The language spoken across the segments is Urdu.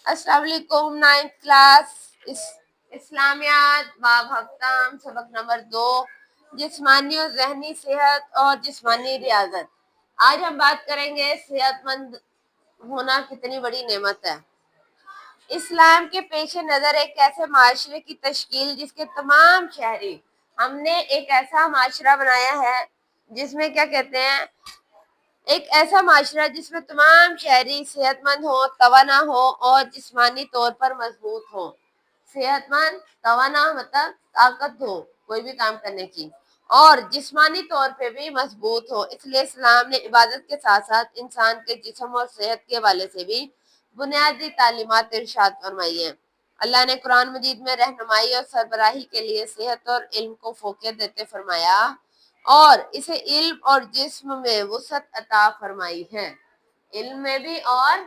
السلام علیکم. 9th کلاس اسلامیات باب ہفتم سبق نمبر 2 جسمانی اور ذہنی صحت اور جسمانی ریاضت. آج ہم بات کریں گے صحت مند ہونا کتنی بڑی نعمت ہے. اسلام کے پیش نظر ایک ایسے معاشرے کی تشکیل جس کے تمام شہری ہم نے ایک ایسا معاشرہ بنایا ہے جس میں کیا کہتے ہیں ایک ایسا معاشرہ جس میں تمام شہری صحت مند ہو، توانا ہو اور جسمانی طور پر مضبوط ہو. صحت مند توانا مطلب طاقت ہو کوئی بھی کام کرنے کی، اور جسمانی طور پہ بھی مضبوط ہو. اس لیے اسلام نے عبادت کے ساتھ ساتھ انسان کے جسم اور صحت کے حوالے سے بھی بنیادی تعلیمات ارشاد فرمائی ہیں. اللہ نے قرآن مجید میں رہنمائی اور سربراہی کے لیے صحت اور علم کو فوقیت دیتے فرمایا اور اسے علم اور جسم میں وسعت عطا فرمائی ہے. علم میں بھی اور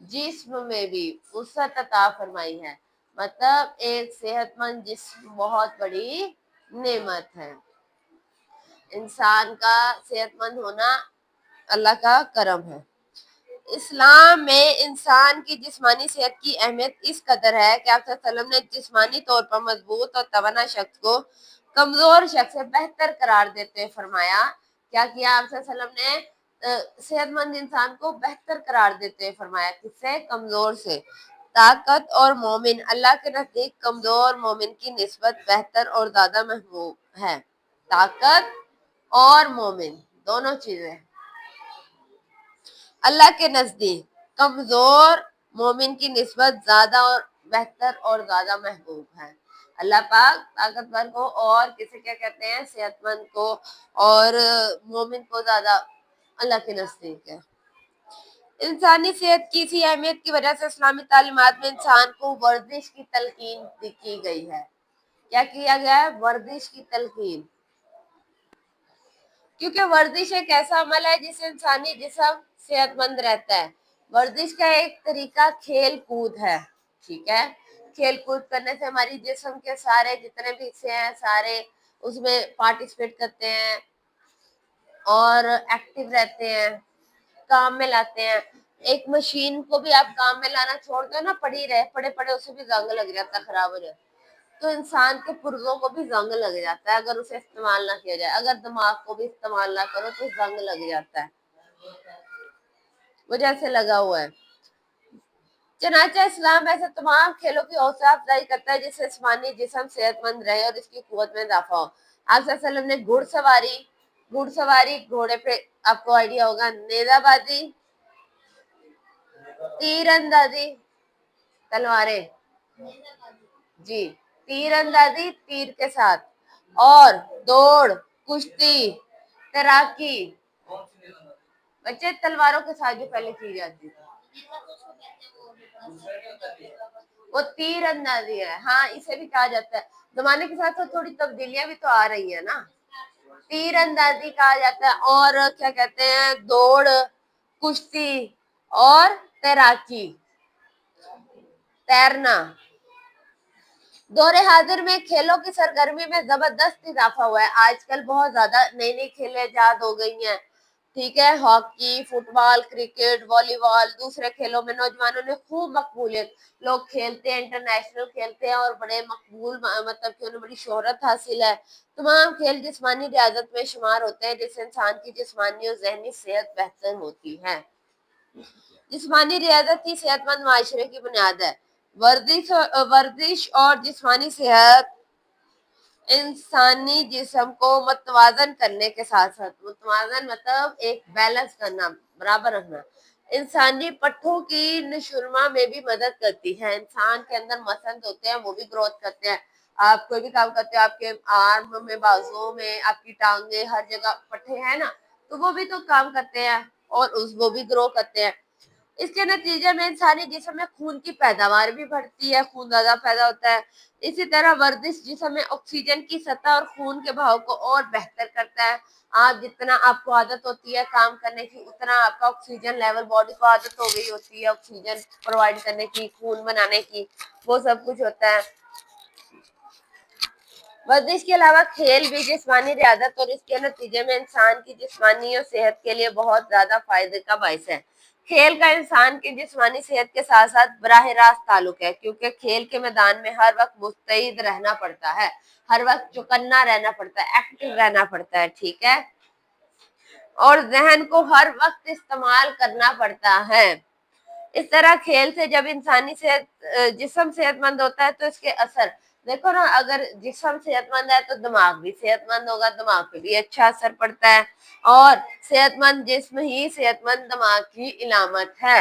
جسم میں بھی وسعت عطا فرمائی ہے. مطلب ایک صحت مند جسم بہت بڑی نعمت ہے. انسان کا صحت مند ہونا اللہ کا کرم ہے. اسلام میں انسان کی جسمانی صحت کی اہمیت اس قدر ہے کہ آپ صلی اللہ علیہ وسلم نے جسمانی طور پر مضبوط اور توانا شخص کو کمزور شخص سے بہتر قرار دیتے فرمایا. کیا کیا آپ صلی اللہ علیہ وسلم نے؟ صحت مند انسان کو بہتر قرار دیتے فرمایا. کس سے؟ کمزور سے. طاقت اور مومن اللہ کے نزدیک کمزور مومن کی نسبت بہتر اور زیادہ محبوب ہے. طاقت اور مومن دونوں چیزیں اللہ کے نزدیک کمزور مومن کی نسبت زیادہ اور بہتر اور زیادہ محبوب ہے. اللہ پاک طاقتور کو اور کسی کیا کہتے ہیں صحت مند کو اور مومن کو زیادہ اللہ کے نزدیک ہے. انسانی صحت کی اسی اہمیت کی وجہ سے اسلامی تعلیمات میں انسان کو ورزش کی تلقین کی گئی ہے. کیا کیا گیا ہے؟ ورزش کی تلقین. کیونکہ ورزش ایک ایسا عمل ہے جس سے انسانی جسم صحت مند رہتا ہے. ورزش کا ایک طریقہ کھیل کود ہے. ٹھیک ہے، کھیل کود کرنے سے ہماری جسم کے سارے جتنے بھی حصے ہیں سارے اس میں پارٹیسپیٹ کرتے ہیں اور ایکٹیو رہتے ہیں، کام میں لاتے ہیں. ایک مشین کو بھی آپ کام میں لانا چھوڑ دو نا، پڑی رہے پڑے پڑے اسے بھی زنگ لگ جاتا ہے، خراب ہو جاتا. تو انسان کے پرزوں کو بھی زنگ لگ جاتا ہے اگر اسے استعمال نہ کیا جائے. اگر دماغ کو بھی استعمال نہ کرو تو زنگ لگ جاتا ہے. وجہ سے لگا ہوا ہے. چنانچہ اسلام ایسے تمام کھیلوں کی حوصلہ افزائی کرتا ہے جس سے جسمانی جسم صحت مند رہے اور اس کی قوت میں اضافہ ہو. آپ صلی اللہ علیہ وسلم نے گھڑ سواری گھوڑے پہ آپ کو آئیڈیا ہوگا، نیزہ بازی، تیر اندازی تلواریں، جی تیر اندازی تیر کے ساتھ، اور دوڑ، کشتی، تیراکی. بچے تلواروں کے ساتھ جو پہلے کی جاتی تھی وہ تیر اندازی ہے. ہاں اسے بھی کہا جاتا ہے. زمانے کے ساتھ تھوڑی تبدیلیاں بھی تو آ رہی ہیں نا. تیر اندازی کہا جاتا ہے. اور کیا کہتے ہیں؟ دوڑ، کشتی اور تیراکی، تیرنا. دور حاضر میں کھیلوں کی سرگرمی میں زبردست اضافہ ہوا ہے. آج کل بہت زیادہ نئی نئی کھیلیں ایجاد ہو گئی ہیں. ٹھیک ہے، ہاکی، فٹ بال، کرکٹ، والی بال، دوسرے کھیلوں میں نوجوانوں نے خوب مقبولیت. لوگ کھیلتے ہیں، انٹرنیشنل کھیلتے ہیں اور بڑے مقبول، مطلب کہ انہیں بڑی شہرت حاصل ہے. تمام کھیل جسمانی ریاضت میں شمار ہوتے ہیں جس سے انسان کی جسمانی اور ذہنی صحت بہتر ہوتی ہے. جسمانی ریاضت ہی صحت مند معاشرے کی بنیاد ہے. ورزش اور جسمانی صحت انسانی جسم کو متوازن کرنے کے ساتھ ساتھ، متوازن مطلب ایک بیلنس کرنا، برابر رکھنا، انسانی پٹھوں کی نشوونما میں بھی مدد کرتی ہے. انسان کے اندر مسلز ہوتے ہیں وہ بھی گروتھ کرتے ہیں. آپ کوئی بھی کام کرتے ہیں، آپ کے آرم میں، بازو میں، آپ کی ٹانگیں، ہر جگہ پٹھے ہیں نا، تو وہ بھی تو کام کرتے ہیں اور وہ بھی گرو کرتے ہیں. اس کے نتیجے میں انسانی جسم میں خون کی پیداوار بھی بڑھتی ہے، خون زیادہ پیدا ہوتا ہے. اسی طرح ورزش جسم میں آکسیجن کی سطح اور خون کے بہاؤ کو اور بہتر کرتا ہے. آپ جتنا آپ کو عادت ہوتی ہے کام کرنے کی، اتنا آپ کا آکسیجن لیول، باڈی کو عادت ہو گئی ہوتی ہے آکسیجن پرووائڈ کرنے کی، خون بنانے کی، وہ سب کچھ ہوتا ہے. ورزش کے علاوہ کھیل بھی جسمانی ریاضت اور اس کے نتیجے میں انسان کی جسمانی اور صحت کے لیے بہت زیادہ فائدے کا باعث ہے. کھیل کا انسان کی جسمانی صحت کے ساتھ ساتھ براہ راست تعلق ہے، کیونکہ کھیل کے میدان میں ہر وقت مستعد رہنا پڑتا ہے، ہر وقت چوکنا رہنا پڑتا ہے، ایکٹیو رہنا پڑتا ہے، ٹھیک ہے، اور ذہن کو ہر وقت استعمال کرنا پڑتا ہے۔ اس طرح کھیل سے جب انسانی جسم صحت مند ہوتا ہے تو اس کے اثر دیکھو نا، اگر جسم صحت مند ہے تو دماغ بھی صحت مند ہوگا، دماغ پہ بھی اچھا اثر پڑتا ہے، اور صحت مند جسم ہی صحت مند دماغ کی علامت ہے۔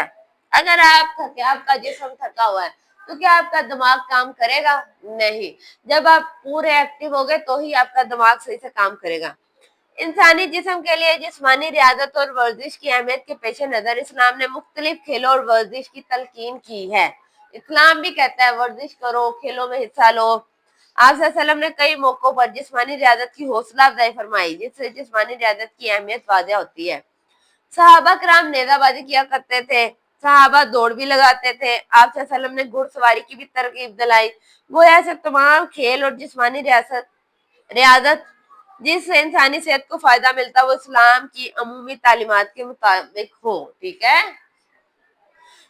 اگر آپ کا جسم تھکا ہوا ہے تو کیا آپ کا دماغ کام کرے گا؟ نہیں۔ جب آپ پورے ایکٹیو ہوگے تو ہی آپ کا دماغ صحیح سے کام کرے گا۔ انسانی جسم کے لیے جسمانی ریاضت اور ورزش کی اہمیت کے پیش نظر اسلام نے مختلف کھیلوں اور ورزش کی تلقین کی ہے۔ اسلام بھی کہتا ہے ورزش کرو، کھیلوں میں حصہ لو۔ آپ صلی اللہ علیہ وسلم نے کئی موقعوں پر جسمانی ریاضت کی حوصلہ افزائی فرمائی، جس سے جسمانی ریاضت کی اہمیت واضح ہوتی ہے۔ صحابہ کرام نیزہ بازی کیا کرتے تھے، صحابہ دوڑ بھی لگاتے تھے، آپ صلی اللہ علیہ وسلم نے گھڑ سواری کی بھی ترغیب دلائی۔ گویا ایسے تمام کھیل اور جسمانی ریاضت جس سے انسانی صحت کو فائدہ ملتا ہے وہ اسلام کی عمومی تعلیمات کے مطابق ہو، ٹھیک ہے۔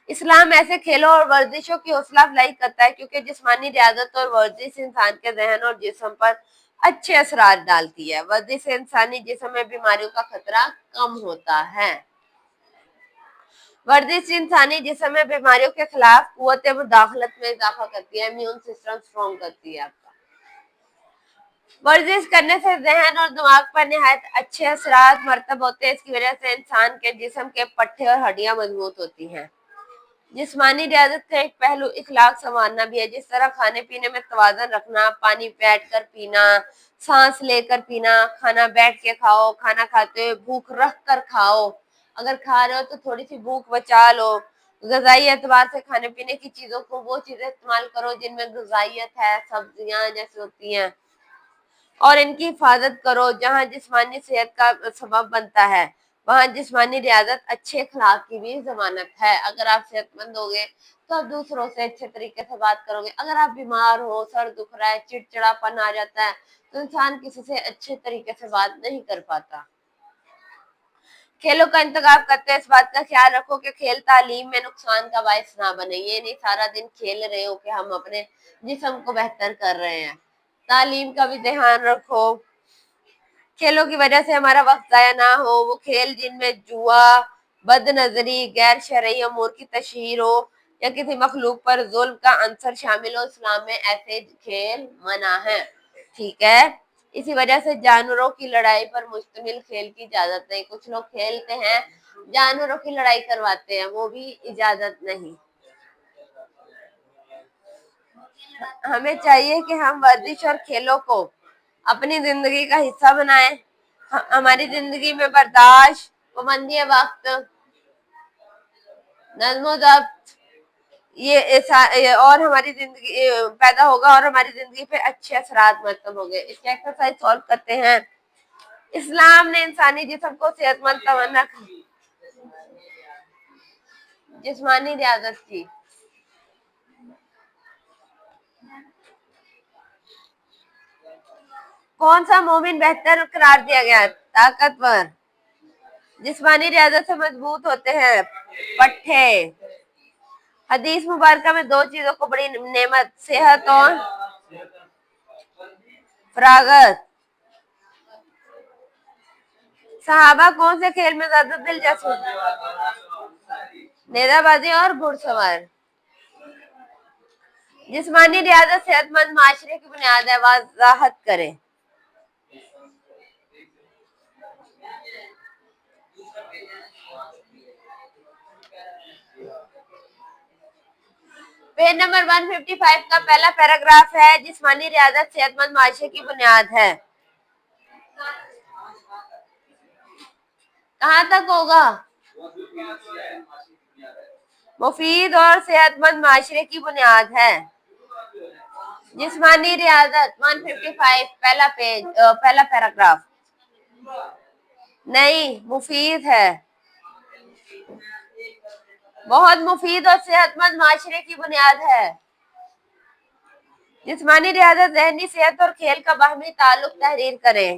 اسلام ایسے کھیلوں اور ورزشوں کی حوصلہ افزائی کرتا ہے کیونکہ جسمانی ریاضت اور ورزش انسان کے ذہن اور جسم پر اچھے اثرات ڈالتی ہے۔ ورزش سے انسانی جسم میں بیماریوں کا خطرہ کم ہوتا ہے۔ ورزش انسانی جسم میں بیماریوں کے خلاف قوت مداخلت میں اضافہ کرتی ہے، امیون سسٹم اسٹرانگ کرتی ہے آپ کا۔ ورزش کرنے سے ذہن اور دماغ پر نہایت اچھے اثرات مرتب ہوتے ہیں، اس کی وجہ سے انسان کے جسم کے پٹھے اور ہڈیاں مضبوط ہوتی ہیں۔ جسمانی ریاضت کا ایک پہلو اخلاق سنوارنا بھی ہے، جس طرح کھانے پینے میں توازن رکھنا، پانی بیٹھ کر پینا، سانس لے کر پینا، کھانا بیٹھ کے کھاؤ، کھانا کھاتے ہوئے بھوک رکھ کر کھاؤ، اگر کھا رہے ہو تو تھوڑی سی بھوک بچا لو، غذائی اعتبار سے کھانے پینے کی چیزوں کو وہ چیزیں استعمال کرو جن میں غذائیت ہے، سبزیاں جیسے ہوتی ہیں، اور ان کی حفاظت کرو۔ جہاں جسمانی صحت کا سبب بنتا ہے وہاں جسمانی ریاضت اچھے اخلاق کی بھی ضمانت ہے۔ اگر آپ صحت مند ہوگے تو آپ دوسروں سے اچھے طریقے سے بات کرو گے۔ اگر آپ بیمار ہو، سر دکھ رہا ہے، چڑچڑا پن آ جاتا ہے تو انسان کسی سے اچھے طریقے سے بات نہیں کر پاتا۔ کھیلوں کا انتخاب کرتے ہیں اس بات کا خیال رکھو کہ کھیل تعلیم میں نقصان کا باعث نہ بنے۔ یہ نہیں سارا دن کھیل رہے ہو کہ ہم اپنے جسم کو بہتر کر رہے ہیں، تعلیم کا بھی دھیان رکھو۔ کھیلوں کی وجہ سے ہمارا وقت ضائع نہ ہو، وہ کھیل جن میں جوا، بد نظری، غیر شرعی امور کی تشہیر ہو یا کسی مخلوق پر ظلم کا عنصر شامل ہو، اسلام میں ایسے کھیل منع ہے، ٹھیک ہے۔ اسی وجہ سے جانوروں کی لڑائی پر مشتمل کھیل کی اجازت نہیں۔ کچھ لوگ کھیلتے ہیں جانوروں کی لڑائی کرواتے ہیں، وہ بھی اجازت نہیں۔ ہمیں چاہیے کہ ہم ورزش اور کھیلوں کو اپنی زندگی کا حصہ بنائیں۔ ہماری زندگی میں برداشت، پابندی وقت، نظم و ضبط اور ہماری زندگی پیدا ہوگا اور ہماری زندگی پہ اچھے اثرات مرتب ہوں گے۔ اس کی ایکسرسائز سالو کرتے ہیں۔ اسلام نے انسانی جسم کو صحت مند توانا جسمانی ریاضت کی کون سا مومن بہتر قرار دیا گیا ہے؟ طاقتور۔ جسمانی ریاضت سے مضبوط ہوتے ہیں پٹھے۔ حدیث مبارکہ میں دو چیزوں کو بڑی نعمت، صحت اور فراغت۔ صحابہ کون سے کھیل میں زیادہ دلچسپ؟ نیزہ بازی اور گھڑ سوار۔ جسمانی ریاضت صحت مند معاشرے کی بنیاد ہے، وضاحت کریں۔ پیج نمبر 155 کا پہلا پیراگراف ہے، جسمانی ریاضت صحت مند معاشرے کی بنیاد ہے۔ کہاں تک ہوگا؟ مفید اور صحت مند معاشرے کی بنیاد ہے۔ جسمانی ریاضت 155 پہلا پیراگراف نہیں، مفید ہے، بہت مفید اور صحت مند معاشرے کی بنیاد ہے۔ جسمانی ریاضت ذہنی صحت اور کھیل کا باہمی تعلق تحریر کریں۔